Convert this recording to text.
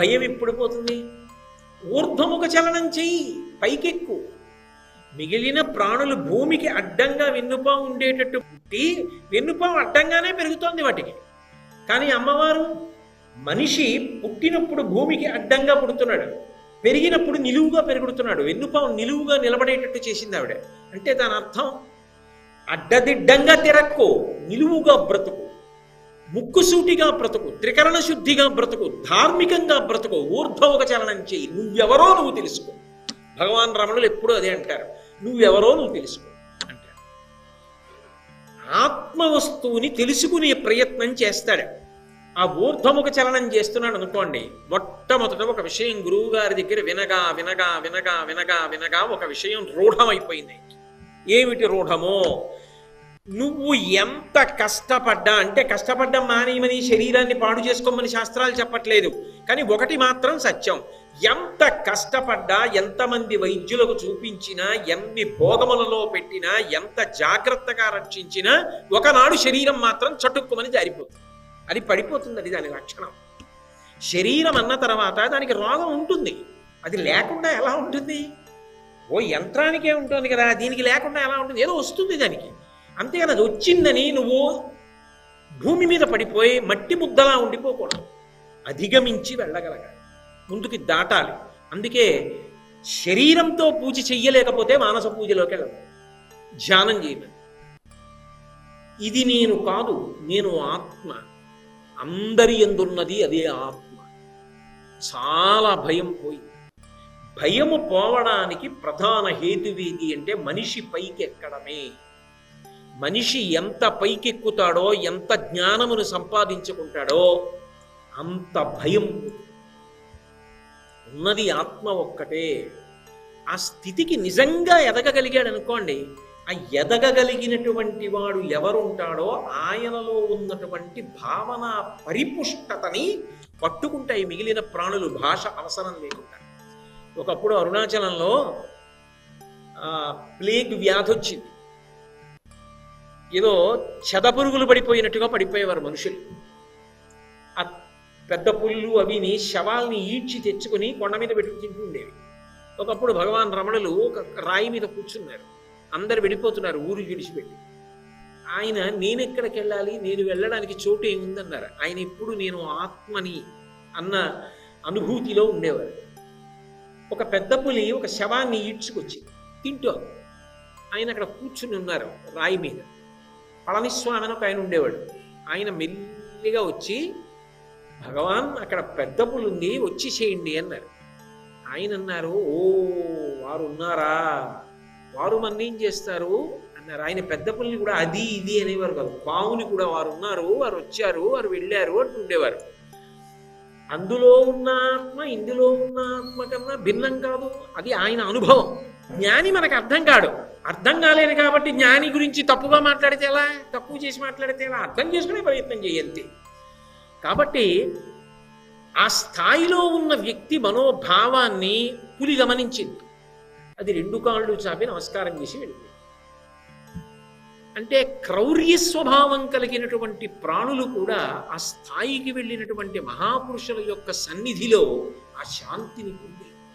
భయం ఎప్పుడు పోతుంది? ఊర్ధ్వముఖ చలనం చెయ్యి, పైకెక్కు. మిగిలిన ప్రాణులు భూమికి అడ్డంగా వెన్నుపాము ఉండేటట్టు పుట్టి వెన్నుపాము అడ్డంగానే పెరుగుతోంది వాటికి. కానీ అమ్మవారు మనిషి పుట్టినప్పుడు భూమికి అడ్డంగా పుడుతున్నాడు, పెరిగినప్పుడు నిలువుగా పెరుగుతున్నాడు, వెన్నుపాము నిలువుగా నిలబడేటట్టు చేసింది ఆవిడ. అంటే దాని అర్థం అడ్డదిడ్డంగా తిరక్కో, నిలువుగా బ్రతుకు, ముక్కుసూటిగా బ్రతుకు, త్రికరణ శుద్ధిగా బ్రతుకు, ధార్మికంగా బ్రతుకు, ఊర్ధ్వముఖ చలనం చెయ్యి. నువ్వెవరో నువ్వు తెలుసుకో. భగవాన్ రమణులు ఎప్పుడూ అదే అంటారు, నువ్వెవరో నువ్వు తెలుసుకో అంటారు. ఆత్మ వస్తువుని తెలుసుకునే ప్రయత్నం చేస్తాడు. ఆ ఊర్ధ్వముఖ చలనం చేస్తున్నాడు అనుకోండి, మొట్టమొదట ఒక విషయం గురువు గారి దగ్గర వినగా వినగా వినగా వినగా వినగా ఒక విషయం రూఢమైపోయింది. ఏమిటి రూఢమో? నువ్వు ఎంత కష్టపడ్డా, అంటే కష్టపడ్డం మానేయమని శరీరాన్ని పాడు చేసుకోమని శాస్త్రాలు చెప్పట్లేదు, కానీ ఒకటి మాత్రం సత్యం, ఎంత కష్టపడ్డా, ఎంతమంది వైద్యులకు చూపించినా, ఎన్ని భోగములలో పెట్టినా, ఎంత జాగ్రత్తగా రక్షించినా ఒకనాడు శరీరం మాత్రం చటుక్కుమని జారిపోతుంది. అది పడిపోతుంది, అది దాని లక్షణం. శరీరం అన్న తర్వాత దానికి రోగం ఉంటుంది, అది లేకుండా ఎలా ఉంటుంది? ఓ యంత్రానికే ఉంటుంది కదా, దీనికి లేకుండా ఎలా ఉంటుంది? ఏదో వస్తుంది దానికి, అంతేగాని అది వచ్చిందని నువ్వు భూమి మీద పడిపోయి మట్టి ముద్దలా ఉండిపోకూడదు. అధిగమించి వెళ్ళగలగాలి, ముందుకి దాటాలి. అందుకే శరీరంతో పూజ చెయ్యలేకపోతే మానస పూజలోకి వెళ్ళదు, ధ్యానం చేయమని. ఇది నేను కాదు, నేను ఆత్మ, అందరి యందున్నది అదే ఆత్మ. చాలా భయం పోయింది. భయము పోవడానికి ప్రధాన హేతువేది అంటే మనిషి పైకెక్కడమే. మనిషి ఎంత పైకెక్కుతాడో, ఎంత జ్ఞానమును సంపాదించుకుంటాడో అంత భయం. ఉన్నది ఆత్మ ఒక్కటే. ఆ స్థితికి నిజంగా ఎదగగలిగాడు అనుకోండి, ఆ ఎదగగలిగినటువంటి వాడు ఎవరుంటాడో ఆయనలో ఉన్నటువంటి భావన పరిపుష్టతని పట్టుకుంటాయి మిగిలిన ప్రాణులు, భాష అవసరం లేకుండా. ఒకప్పుడు అరుణాచలంలో ప్లేగ్ వ్యాధి వచ్చింది. ఏదో చెదపురుగులు పడిపోయినట్టుగా పడిపోయేవారు మనుషులు. ఆ పెద్ద పుల్లు అవిని శవాల్ని ఈడ్చి తెచ్చుకొని కొండ మీద పెట్టుకు తింటూ ఉండేవి. ఒకప్పుడు భగవాన్ రమణులు ఒక రాయి మీద కూర్చున్నారు, అందరు వెళ్ళిపోతున్నారు ఊరు విడిచిపెట్టి. ఆయన నేనెక్కడికి వెళ్ళాలి, నేను వెళ్ళడానికి చోటు ఏముందన్నారు. ఆయన ఎప్పుడు నేను ఆత్మని అన్న అనుభూతిలో ఉండేవారు. ఒక పెద్ద పులి ఒక శవాన్ని ఈడ్చుకొచ్చి తింటూ ఆయన అక్కడ కూర్చుని ఉన్నారు రాయి మీద. పళనిస్వామి అని ఒక ఆయన ఉండేవాడు. ఆయన మెల్లిగా వచ్చి, భగవాన్ అక్కడ పెద్ద పులి ఉంది, వచ్చి చేయండి అన్నారు. ఆయన అన్నారు, ఓ వారు ఉన్నారా, వారు మన ఏం చేస్తారు అన్నారు. ఆయన పెద్ద పులిని కూడా అది ఇది అనేవారు కాదు, పావుని కూడా వారు ఉన్నారు, వారు వచ్చారు, వారు వెళ్ళారు అంటూ ఉండేవారు. అందులో ఉన్న ఆత్మ ఇందులో ఉన్న ఆత్మ కన్నా భిన్నం కాదు, అది ఆయన అనుభవం. జ్ఞాని మనకు అర్థం కాడు, అర్థం కాలేదు కాబట్టి జ్ఞాని గురించి తప్పుగా మాట్లాడితే ఎలా, తప్పు చేసి మాట్లాడితే ఎలా, అర్థం చేసుకునే ప్రయత్నం చేయండి. కాబట్టి ఆ స్థాయిలో ఉన్న వ్యక్తి మనోభావాన్ని పులి గమనించింది. అది రెండు కాళ్ళు చాపి నమస్కారం చేసి వెళ్ళింది. అంటే క్రౌర్య స్వభావం కలిగినటువంటి ప్రాణులు కూడా ఆ స్థాయికి వెళ్ళినటువంటి మహాపురుషుల యొక్క సన్నిధిలో ఆ శాంతిని పొంది